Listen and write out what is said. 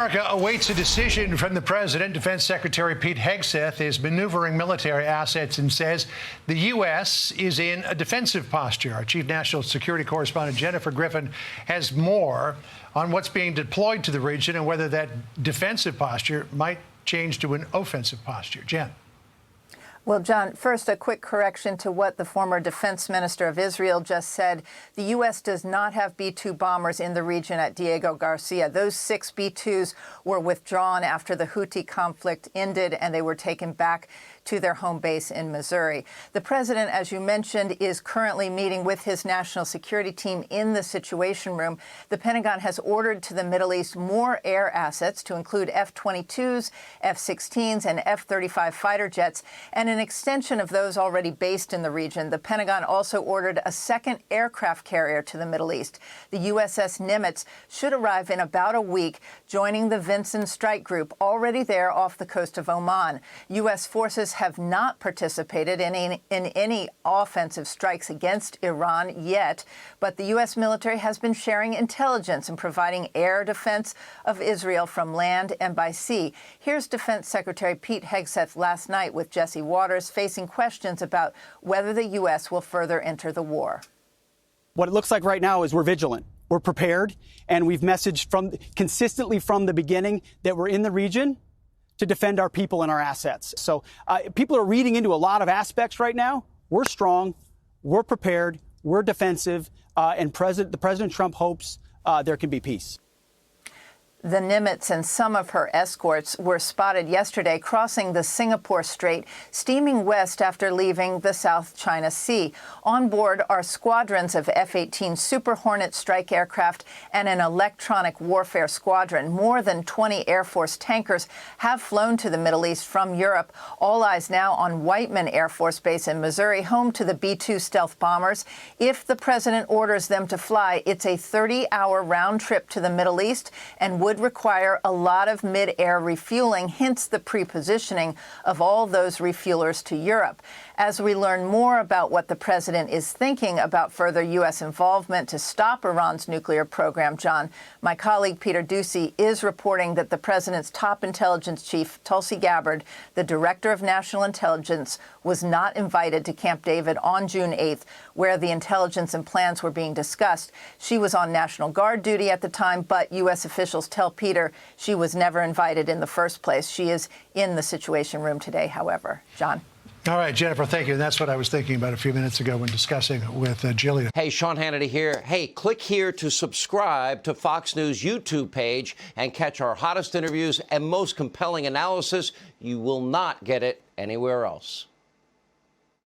America awaits a decision from the president. Defense Secretary Pete Hegseth is maneuvering military assets and says the U.S. is in a defensive posture. Our chief national security correspondent Jennifer Griffin has more on what's being deployed to the region and whether that defensive posture might change to an offensive posture. Jen. Well, John, first, a quick correction to what the former defense minister of Israel just said. The U.S. does not have B-2 bombers in the region at Diego Garcia. Those 6 B-2s were withdrawn after the Houthi conflict ended, and they were taken back to their home base in Missouri. The president, as you mentioned, is currently meeting with his national security team in the Situation Room. The Pentagon has ordered to the Middle East more air assets to include F-22s, F-16s, and F-35 fighter jets, and an extension of those already based in the region. The Pentagon also ordered a second aircraft carrier to the Middle East. The USS Nimitz should arrive in about a week, joining the Vinson Strike Group, already there off the coast of Oman. U.S. forces have not participated in any offensive strikes against Iran yet, but the U.S. military has been sharing intelligence and providing air defense of Israel from land and by sea. Here's Defense Secretary Pete Hegseth last night with Jesse Waters facing questions about whether the U.S. will further enter the war. What it looks like right now is we're vigilant. We're prepared, and we've messaged consistently from the beginning that we're in the region to defend our people and our assets. So people are reading into a lot of aspects right now. We're strong, we're prepared, we're defensive, and President Trump hopes there can be peace. The Nimitz and some of her escorts were spotted yesterday crossing the Singapore Strait, steaming west after leaving the South China Sea. On board are squadrons of F-18 Super Hornet strike aircraft and an electronic warfare squadron. More than 20 Air Force tankers have flown to the Middle East from Europe. All eyes now on Whiteman Air Force Base in Missouri, home to the B-2 stealth bombers. If the president orders them to fly, it's a 30-hour round trip to the Middle East and would require a lot of mid-air refueling, hence the pre-positioning of all those refuelers to Europe. As we learn more about what the president is thinking about further U.S. involvement to stop Iran's nuclear program, John, my colleague Peter Doocy is reporting that the president's top intelligence chief, Tulsi Gabbard, the director of national intelligence, was not invited to Camp David on June 8th, where the intelligence and plans were being discussed. She was on National Guard duty at the time, but U.S. officials tell Peter she was never invited in the first place. She is in the Situation Room today, however. John. All right, Jennifer, thank you. And that's what I was thinking about a few minutes ago when discussing it with Jillian. Hey, Sean Hannity here. Hey, click here to subscribe to Fox News YouTube page and catch our hottest interviews and most compelling analysis. You will not get it anywhere else.